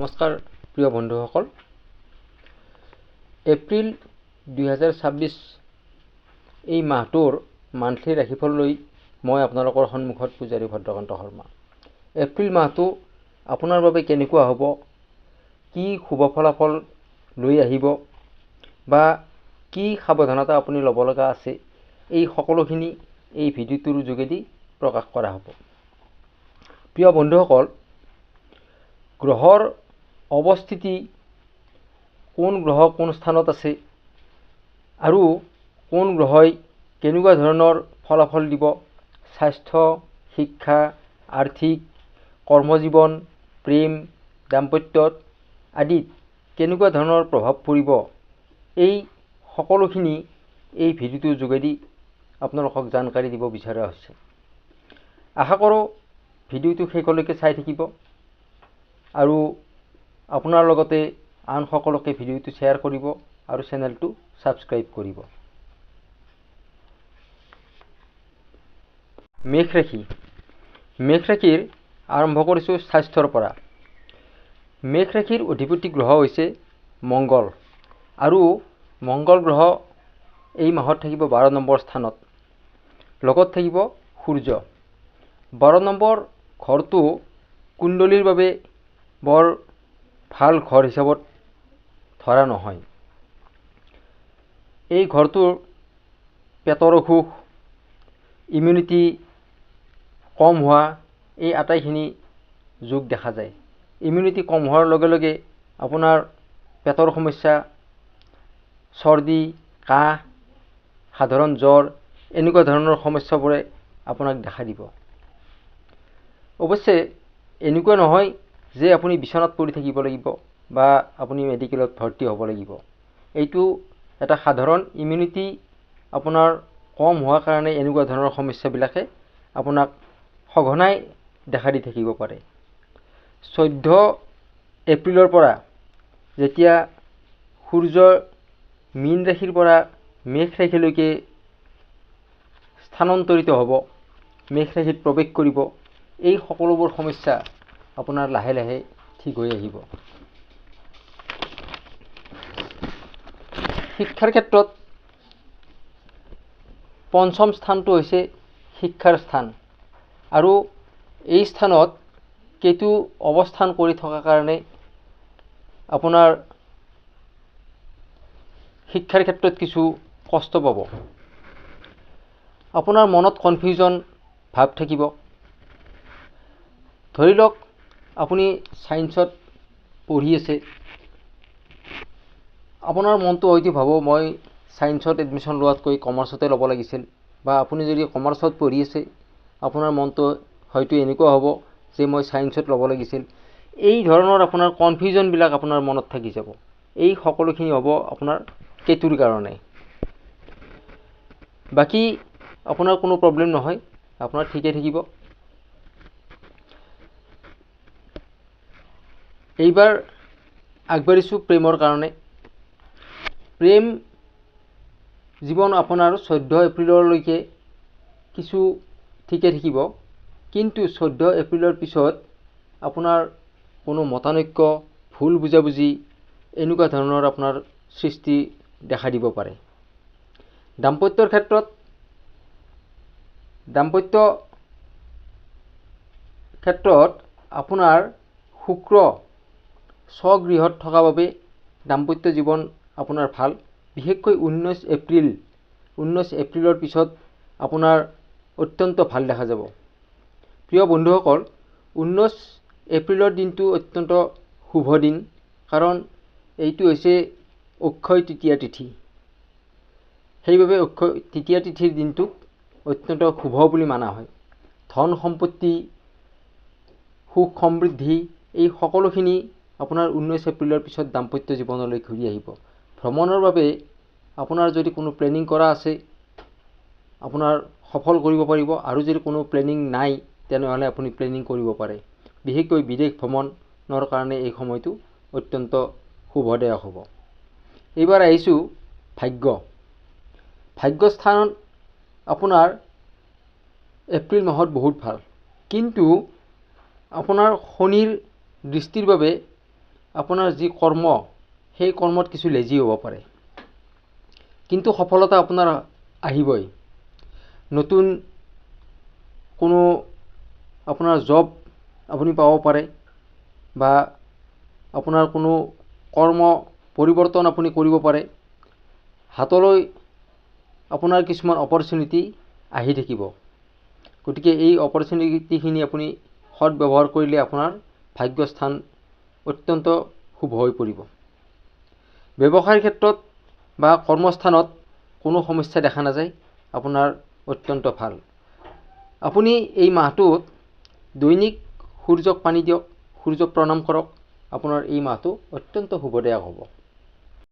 নমস্কাৰ প্ৰিয় বন্ধুসকল। এপ্ৰিল 2026 এই মাহটোৰ মান্থলি ৰাশিফল লৈ মই আপোনালোকৰ সন্মুখত পূজাৰী ভদ্ৰকান্ত শৰ্মা। এপ্ৰিল মাহটো আপোনাৰ বাবে কেনেকুৱা হ'ব, কি শুভ ফলাফল লৈ আহিব বা কি সাৱধানতা আপুনি ল'ব লগা আছে, এই সকলোখিনি এই ভিডিঅ'টোৰ যোগেদি প্ৰকাশ কৰা হ'ব। প্ৰিয় বন্ধুসকল, গ্ৰহৰ অৱস্থিতি, কোন গ্ৰহ কোন স্থানত আছে আৰু কোন গ্ৰহই কেনেকুৱা ধৰণৰ ফলাফল দিব, স্বাস্থ্য, শিক্ষা, আৰ্থিক, কৰ্মজীৱন, প্ৰেম, দাম্পত্যত আদিত কেনেকুৱা ধৰণৰ প্ৰভাৱ পৰিব, এই সকলোখিনি এই ভিডিঅ'টোৰ যোগেদি আপোনালোকক জানকাৰী দিব বিচৰা হৈছে। আশা কৰোঁ ভিডিঅ'টো শেষলৈকে চাই থাকিব আৰু আপোনাৰ লগতে আন সকলোকে ভিডিঅ'টো শ্বেয়াৰ কৰিব আৰু চেনেলটো ছাবস্ক্ৰাইব কৰিব। মেষ ৰাশি। মেষ ৰাশিৰ আৰম্ভ কৰিছোঁ স্বাস্থ্যৰ পৰা। মেষ ৰাশিৰ অধিপতি গ্ৰহ হৈছে মংগল আৰু মংগল গ্ৰহ এই মাহত থাকিব 12 নম্বৰ স্থানত, লগত থাকিব সূৰ্য। 12 নম্বৰ ঘৰটো কুণ্ডলীৰ বাবে বৰ ভাল ঘৰ হিচাপত ধৰা নহয়। এই ঘৰটোৰ পেটৰ অসুখ, ইমিউনিটি কম হোৱা, এই আটাইখিনি যোগ দেখা যায়। ইমিউনিটি কম হোৱাৰ লগে লগে আপোনাৰ পেটৰ সমস্যা, চৰ্দি, কাহ, সাধাৰণ জ্বৰ, এনেকুৱা ধৰণৰ সমস্যাবোৰে আপোনাক দেখা দিব। অৱশ্যে এনেকুৱা নহয় যে আপুনি বিচনাত পৰি থাকিব লাগিব বা আপুনি মেডিকেলত ভৰ্তি হ'ব লাগিব। এইটো এটা সাধাৰণ ইমিউনিটি আপোনাৰ কম হোৱাৰ কাৰণে এনেকুৱা ধৰণৰ সমস্যাবিলাকে আপোনাক সঘনাই দেখা দি থাকিব পাৰে। 14 এপ্ৰিলৰ পৰা যেতিয়া সূৰ্য মীন ৰাশিৰ পৰা মেষ ৰাশিলৈকে স্থানান্তৰিত হ'ব, মেষ ৰাশিত প্ৰৱেশ কৰিব, এই সকলোবোৰ সমস্যা আপোনাৰ লাহে লাহে ঠিক হৈ আহিব। শিক্ষাৰ ক্ষেত্ৰত পঞ্চম স্থানটো হৈছে শিক্ষাৰ স্থান আৰু এই স্থানত কেতু অৱস্থান কৰি থকাৰ কাৰণে আপোনাৰ শিক্ষাৰ ক্ষেত্ৰত কিছু কষ্ট পাব। আপোনাৰ মনত কনফিউজন ভাৱ থাকিব। ধৰি লওক আপুনি ছায়েন্সত পঢ়ি আছে, আপোনাৰ মনটো হয়তো ভাব মই ছায়েন্সত এডমিশ্যন লোৱাতকৈ কমাৰ্চতে ল'ব লাগিছিল, বা আপুনি যদি কমাৰ্চত পঢ়ি আছে আপোনাৰ মনটো হয়তো এনেকুৱা হ'ব যে মই ছায়েন্সত ল'ব লাগিছিল। এই ধৰণৰ আপোনাৰ কনফিউজনবিলাক আপোনাৰ মনত থাকি যাব। এই সকলোখিনি হ'ব আপোনাৰ কেতুৰ কাৰণে। বাকী আপোনাৰ কোনো প্ৰব্লেম নহয়, আপোনাৰ ঠিকে থাকিব। এইবাৰ আগবাঢ়িছোঁ প্ৰেমৰ কাৰণে। প্ৰেম জীৱন আপোনাৰ 14 এপ্ৰিললৈকে কিছু ঠিকে থাকিব, কিন্তু 14 এপ্ৰিলৰ পিছত আপোনাৰ কোনো মতানৈক্য, ভুল বুজাবুজি, এনেকুৱা ধৰণৰ আপোনাৰ সৃষ্টি দেখা দিব পাৰে। দাম্পত্যৰ ক্ষেত্ৰত আপোনাৰ শুক্ৰ স্বগৃহত থকা বাবে দাম্পত্য জীৱন আপোনাৰ ভাল। বিশেষকৈ 19 এপ্ৰিলৰ পিছত আপোনাৰ অত্যন্ত ভাল দেখা যাব। প্ৰিয় বন্ধুসকল, 19 এপ্ৰিলৰ দিনটো অত্যন্ত শুভ দিন, কাৰণ এইটো হৈছে অক্ষয় তৃতীয়া তিথি। সেইবাবে অক্ষয় তৃতীয়া তিথিৰ দিনটোক অত্যন্ত শুভ বুলি মানা হয়। ধন সম্পত্তি, সুখ সমৃদ্ধি, এই সকলোখিনি আপোনাৰ 19 এপ্ৰিলৰ পিছত দাম্পত্য জীৱনলৈ ঘূৰি আহিব। ভ্ৰমণৰ বাবে আপোনাৰ যদি কোনো প্লেনিং কৰা আছে আপোনাৰ সফল কৰিব পাৰিব, আৰু যদি কোনো প্লেনিং নাই তেনেহ'লে আপুনি প্লেনিং কৰিব পাৰে। বিশেষকৈ বিদেশ ভ্ৰমণৰ কাৰণে এই সময়টো অত্যন্ত শুভদায়ক হ'ব। এইবাৰ আহিছোঁ ভাগ্যস্থান আপোনাৰ এপ্ৰিল মাহত বহুত ভাল, কিন্তু আপোনাৰ শনিৰ দৃষ্টিৰ বাবে আপোনাৰ যি কৰ্ম সেই কৰ্মত কিছু লেজি হ'ব পাৰে, কিন্তু সফলতা আপোনাৰ আহিবই। নতুন কোনো আপোনাৰ জব আপুনি পাব পাৰে বা আপোনাৰ কোনো কৰ্ম পৰিৱৰ্তন আপুনি কৰিব পাৰে। হাতলৈ আপোনাৰ কিছুমান অপৰচুনিটি আহি থাকিব, গতিকে এই অপৰচুনিটিখিনি আপুনি সৎ ব্যৱহাৰ কৰিলে আপোনাৰ ভাগ্যস্থান অত্যন্ত শুভ হৈ পৰিব। ব্যৱসায়ৰ ক্ষেত্ৰত বা কৰ্মস্থানত কোনো সমস্যা দেখা নাযায়, আপোনাৰ অত্যন্ত ভাল। আপুনি এই মাহটোত দৈনিক সূৰ্যক পানী দিয়ক, সূৰ্যক প্ৰণাম কৰক, আপোনাৰ এই মাহটো অত্যন্ত শুভদায়ক হ'ব।